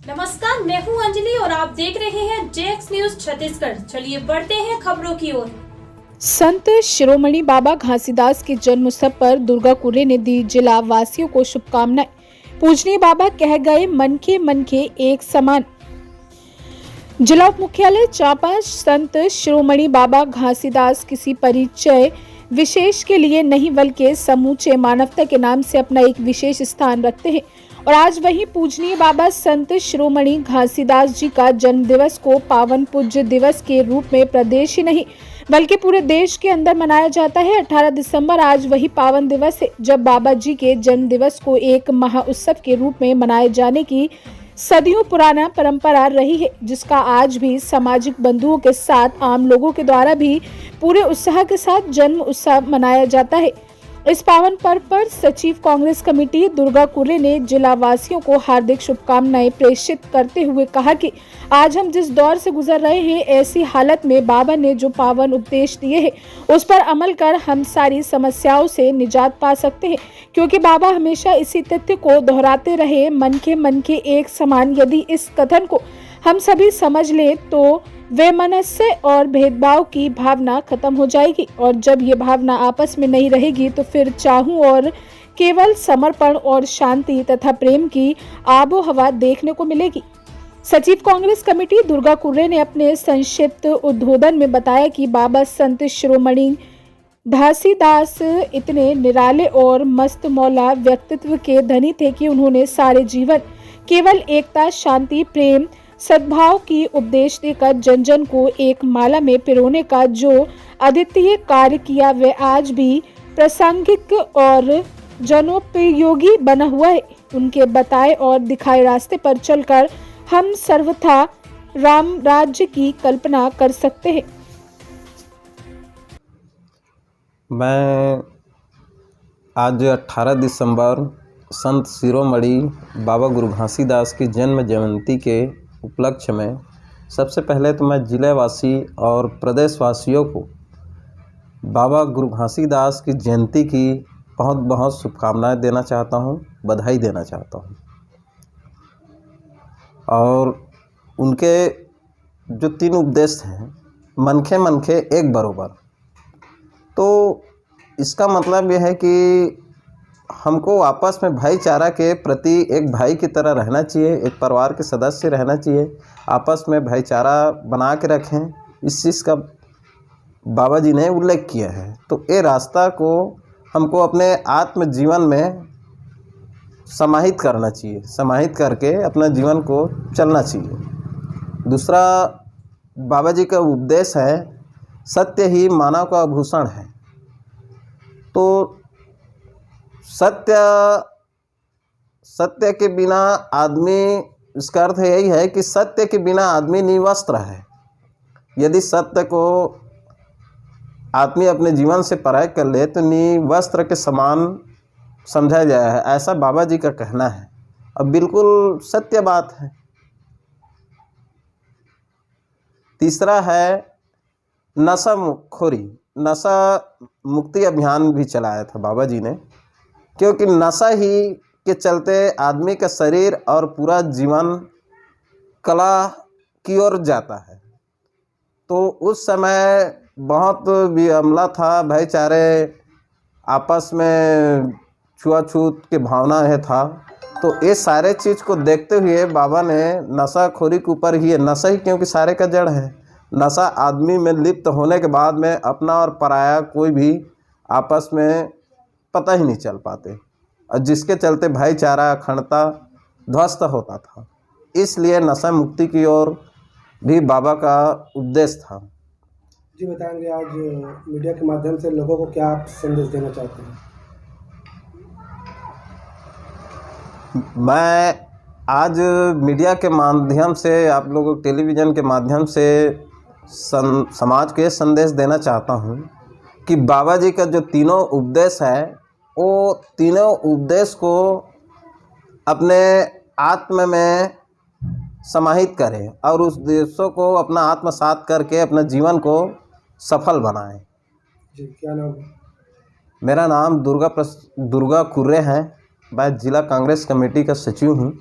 नमस्कार, मैं हूं अंजलि और आप देख रहे हैं जेएक्स न्यूज छत्तीसगढ़। चलिए बढ़ते हैं खबरों की ओर। संत शिरोमणि बाबा घासीदास के जन्म उत्सव पर दुर्गा कुर्रे ने दी जिला वासियों को शुभकामनाएं। पूजनीय बाबा कह गए मन के एक समान। जिला उप मुख्यालय चांपा संत शिरोमणि बाबा घासीदास किसी परिचय विशेष के लिए नहीं बल्कि समूचे मानवता के नाम से अपना एक विशेष स्थान रखते हैं और आज वही पूजनीय बाबा संत शिरोमणि घासीदास जी का जन्म दिवस को पावन पूज्य दिवस के रूप में प्रदेश ही नहीं बल्कि पूरे देश के अंदर मनाया जाता है। 18 दिसंबर आज वही पावन दिवस है जब बाबा जी के जन्म दिवस को एक महा उत्सव के रूप में मनाए जाने की सदियों पुराना परंपरा रही है, जिसका आज भी सामाजिक बंधुओं के साथ आम लोगों के द्वारा भी पूरे उत्साह के साथ जन्म उत्सव मनाया जाता है। इस पावन पर्व पर सचिव कांग्रेस कमेटी दुर्गा कुर्रे ने जिला वासियों को हार्दिक शुभकामनाएं प्रेषित करते हुए कहा कि आज हम जिस दौर से गुजर रहे हैं, ऐसी हालत में बाबा ने जो पावन उपदेश दिए हैं उस पर अमल कर हम सारी समस्याओं से निजात पा सकते हैं, क्योंकि बाबा हमेशा इसी तथ्य को दोहराते रहे, मन के एक समान। यदि इस कथन को हम सभी समझ लें तो वैमनस्य और भेदभाव की भावना खत्म हो जाएगी और जब ये भावना आपस में नहीं रहेगी तो फिर चाहूं और केवल समर्पण और शांति तथा प्रेम की आबो हवा देखने को मिलेगी। सचिव कांग्रेस कमेटी दुर्गा कुर्रे ने अपने संक्षिप्त उद्बोधन में बताया कि बाबा संत शिरोमणि घासीदास इतने निराले और मस्त मौला व्यक्तित्व के धनी थे कि उन्होंने सारे जीवन केवल एकता, शांति, प्रेम, सद्भाव की उपदेश देकर जन जन को एक माला में पिरोने का जो अद्वितीय कार्य किया, वह आज भी प्रासंगिक और जनोपयोगी बना हुआ है। उनके बताए और दिखाए रास्ते पर चलकर हम सर्वथा राम राज्य की कल्पना कर सकते हैं। मैं आज 18 दिसंबर संत शिरोमणि बाबा गुरु घासीदास की जन्म जयंती के उपलक्ष्य में सबसे पहले तो मैं जिलेवासी और प्रदेशवासियों को बाबा गुरु घासीदास की जयंती की बहुत बहुत शुभकामनाएं देना चाहता हूं, बधाई देना चाहता हूं। और उनके जो 3 उपदेश हैं, मनखे एक बरोबर, तो इसका मतलब यह है कि हमको आपस में भाईचारा के प्रति एक भाई की तरह रहना चाहिए, एक परिवार के सदस्य रहना चाहिए, आपस में भाईचारा बना के रखें। इस चीज़ का बाबा जी ने उल्लेख किया है। तो ये रास्ता को हमको अपने आत्म जीवन में समाहित करना चाहिए, समाहित करके अपना जीवन को चलना चाहिए। दूसरा बाबा जी का उपदेश है, सत्य ही मानव का आभूषण है। तो सत्य के बिना आदमी, इसका अर्थ यही है कि सत्य के बिना आदमी निवस्त्र है। यदि सत्य को आदमी अपने जीवन से पराय कर ले तो निवस्त्र के समान समझा जाए है, ऐसा बाबा जी का कहना है। अब बिल्कुल सत्य बात है। तीसरा है नशाखोरी, नशा मुक्ति अभियान भी चलाया था बाबा जी ने, क्योंकि नशा ही के चलते आदमी का शरीर और पूरा जीवन कला की ओर जाता है। तो उस समय बहुत विमला था, भाईचारे, आपस में छुआछूत की भावना है था। तो ये सारे चीज़ को देखते हुए बाबा ने नशाखोरी के ऊपर ही, नशा ही क्योंकि सारे का जड़ है, नशा आदमी में लिप्त होने के बाद में अपना और पराया कोई भी आपस में पता ही नहीं चल पाते, और जिसके चलते भाईचारा, अखंडता ध्वस्त होता था। इसलिए नशा मुक्ति की ओर भी बाबा का उपदेश था। जी बताएंगे, आज मीडिया के माध्यम से लोगों को क्या आप संदेश देना चाहते हैं? मैं आज मीडिया के माध्यम से, आप लोगों टेलीविज़न के माध्यम से समाज को ये संदेश देना चाहता हूँ कि बाबा जी का जो तीनों उपदेश है, वो तीनों उपदेश को अपने आत्म में समाहित करें और उस उद्देश्यों को अपना आत्मसात करके अपने जीवन को सफल बनाएं। जी, क्या नाम है? मेरा नाम दुर्गा कुर्रे है। मैं जिला कांग्रेस कमेटी का सचिव हूँ।